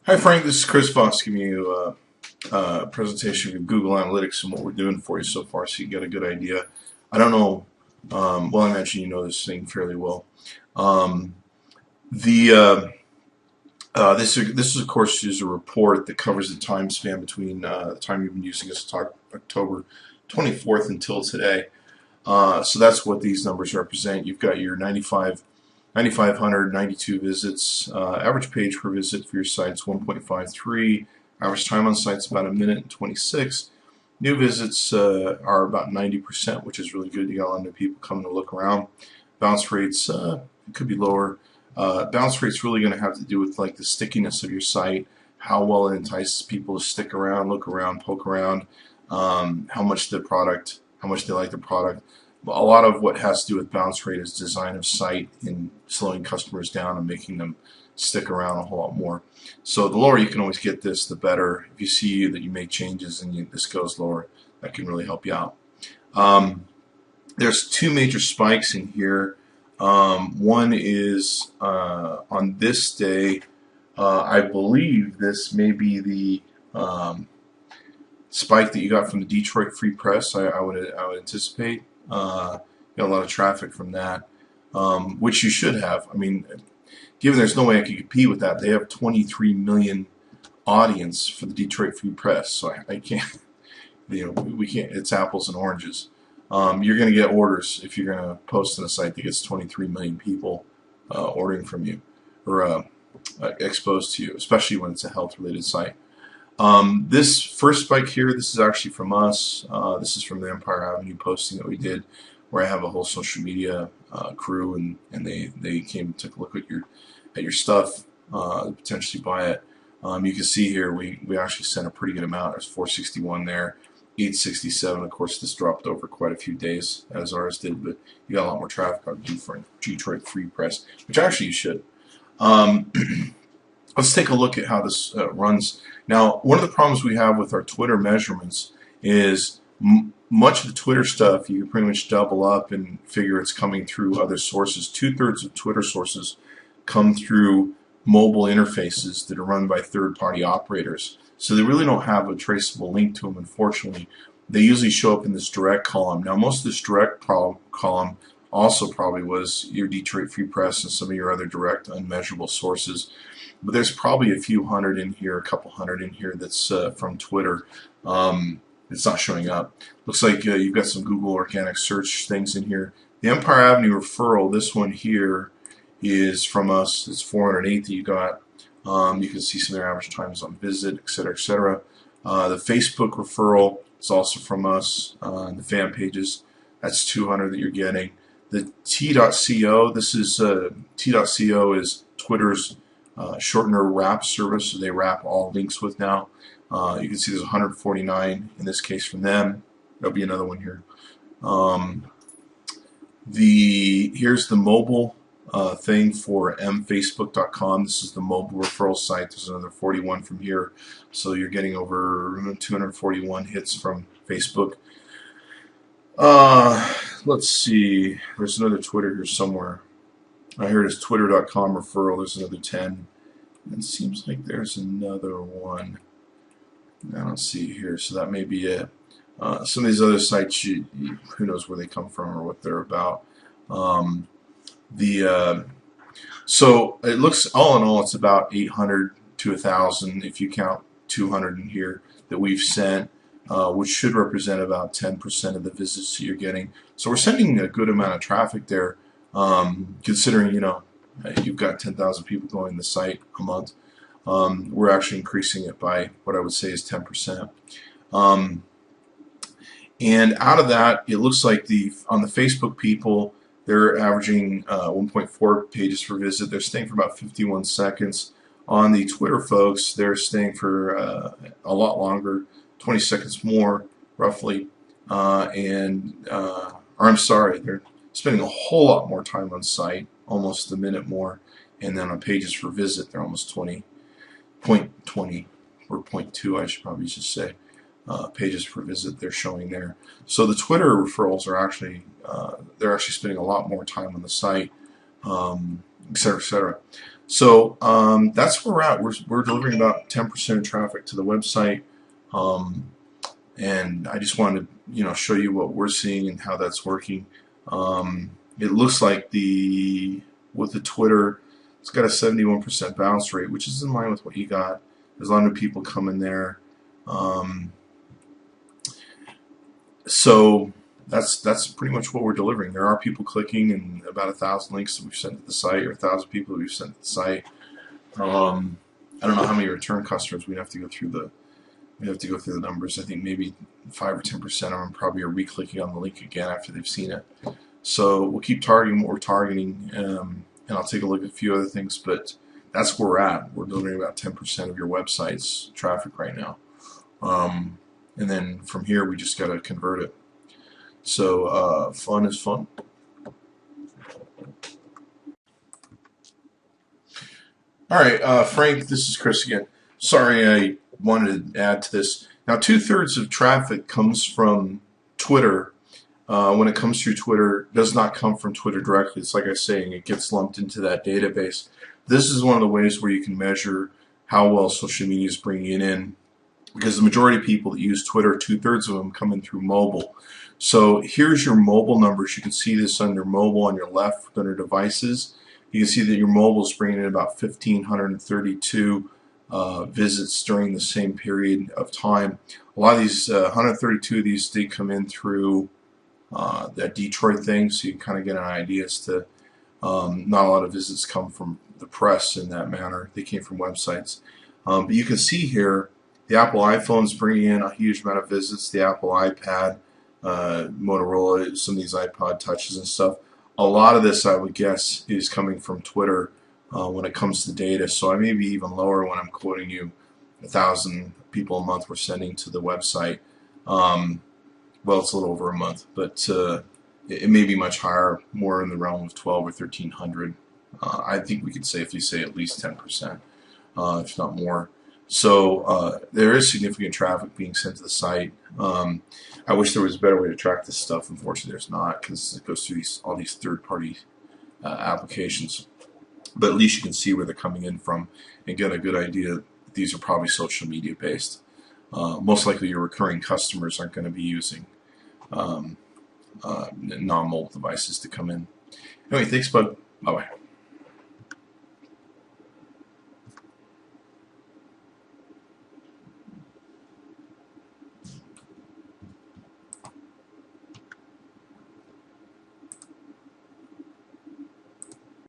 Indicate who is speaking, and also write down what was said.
Speaker 1: Hi Frank, this is Chris Voss giving you a presentation of Google Analytics and what we're doing for you so far so you get a good idea. I don't know, well I imagine you know this thing fairly well. This is of course is a report that covers the time span between the time you've been using this October 24th until today. So that's what these numbers represent. You've got your 9,592 visits. Average page per visit for your site's 1.53. Average time on site's about 1:26. New visits are about 90%, which is really good. You got a lot of new people coming to look around. Bounce rates could be lower. Bounce rate's really going to have to do with like the stickiness of your site, how well it entices people to stick around, look around, poke around, how much they like the product. A lot of what has to do with bounce rate is design of site and slowing customers down and making them stick around a whole lot more. So the lower you can always get this, the better. If you see that you make changes and this goes lower, that can really help you out. There's two major spikes in here. One is on this day. I believe this may be the spike that you got from the Detroit Free Press. I would anticipate. Got a lot of traffic from that, which you should have. I mean, given there's no way I could compete with that, they have 23 million audience for the Detroit Free Press, so I can't. We can't. It's apples and oranges. You're going to get orders if you're going to post on a site that gets 23 million people ordering from you or exposed to you, especially when it's a health-related site. This first spike here, this is actually from us. This is from the Empire Avenue posting that we did, where I have a whole social media crew, and they came and took a look at your stuff, potentially buy it. You can see here we actually sent a pretty good amount. There's 461 there, 867. Of course, this dropped over quite a few days, as ours did, but you got a lot more traffic on Detroit Free Press, which actually you should. Let's take a look at how this runs. Now, one of the problems we have with our Twitter measurements is much of the Twitter stuff you can pretty much double up and figure it's coming through other sources. 2/3 of Twitter sources come through mobile interfaces that are run by third-party operators. So they really don't have a traceable link to them, unfortunately. They usually show up in this direct column. Now, most of this direct column also probably was your Detroit Free Press and some of your other direct unmeasurable sources. But there's probably a few hundred in here, a couple hundred in here that's from Twitter. It's not showing up. Looks like you've got some Google organic search things in here. The Empire Avenue referral, this one here, is from us. It's 408 that you got. You can see some of their average times on visit, etc., etc. The Facebook referral is also from us. The fan pages, that's 200 that you're getting. The T.co, this is T.co is Twitter's shortener wrap service, so they wrap all links with now. You can see there's 149 in this case from them. There'll be another one here. Here's the mobile thing for mfacebook.com. This is the mobile referral site. There's another 41 from here, so you're getting over 241 hits from Facebook. Let's see. There's another Twitter here somewhere. I heard it's twitter.com referral. There's another 10. It seems like there's another one. I don't see it here, so that may be it. Some of these other sites, who knows where they come from or what they're about. So it looks, all in all, it's about 800 to 1,000 if you count 200 in here that we've sent, which should represent about 10% of the visits that you're getting. So we're sending a good amount of traffic there. Considering you've got 10,000 people going to the site a month, we're actually increasing it by what I would say is 10%. And out of that, it looks like on the Facebook people, they're averaging 1.4 pages per visit. They're staying for about 51 seconds. On the Twitter folks, they're staying for a lot longer, 20 seconds more, roughly. Or I'm sorry, they're spending a whole lot more time on site, almost a minute more, and then on pages per visit, they're almost 20 or 0.2, I should probably just say, pages per visit they're showing there. So the Twitter referrals are they're actually spending a lot more time on the site, et cetera, et cetera. So that's where we're at. We're delivering about 10% of traffic to the website, and I just wanted to show you what we're seeing and how that's working. It looks like with the Twitter, it's got a 71% bounce rate, which is in line with what you got. There's a lot of people coming there. So that's pretty much what we're delivering. There are people clicking, and about 1,000 links that we've sent to the site, or 1,000 people that we've sent to the site. I don't know how many return customers we have to go through the numbers. I think maybe 5 or 10% of them probably are re-clicking on the link again after they've seen it. So we'll keep targeting what we're targeting, and I'll take a look at a few other things, but that's where we're at. We're delivering about 10% of your website's traffic right now. And then from here, we just got to convert it. So fun is fun. All right, Frank, this is Chris again. Sorry, I wanted to add to this. Now, 2/3 of traffic comes from Twitter. When it comes through Twitter, does not come from Twitter directly. It's like I was saying, it gets lumped into that database. This is one of the ways where you can measure how well social media is bringing it in, because the majority of people that use Twitter, 2/3 of them come in through mobile. So here's your mobile numbers. You can see this under mobile on your left under devices. You can see that your mobile is bringing in about 1,532 visits during the same period of time. A lot of these, 132 of these did come in through that Detroit thing, so you can kind of get an idea as to not a lot of visits come from the press in that manner. They came from websites. But you can see here, the Apple iPhone is bringing in a huge amount of visits. The Apple iPad, Motorola, some of these iPod Touches and stuff. A lot of this, I would guess, is coming from Twitter when it comes to data. So I may be even lower when I'm quoting you 1,000 people a month we're sending to the website. Well, it's a little over a month, but it may be much higher, more in the realm of 1,200 or 1,300. I think we could safely say at least 10%, if not more. So there is significant traffic being sent to the site. I wish there was a better way to track this stuff. Unfortunately, there's not, because it goes through all these third-party applications. But at least you can see where they're coming in from and get a good idea that these are probably social media based. Most likely your recurring customers aren't going to be using non-mobile devices to come in. Anyway, thanks, bud. Bye-bye.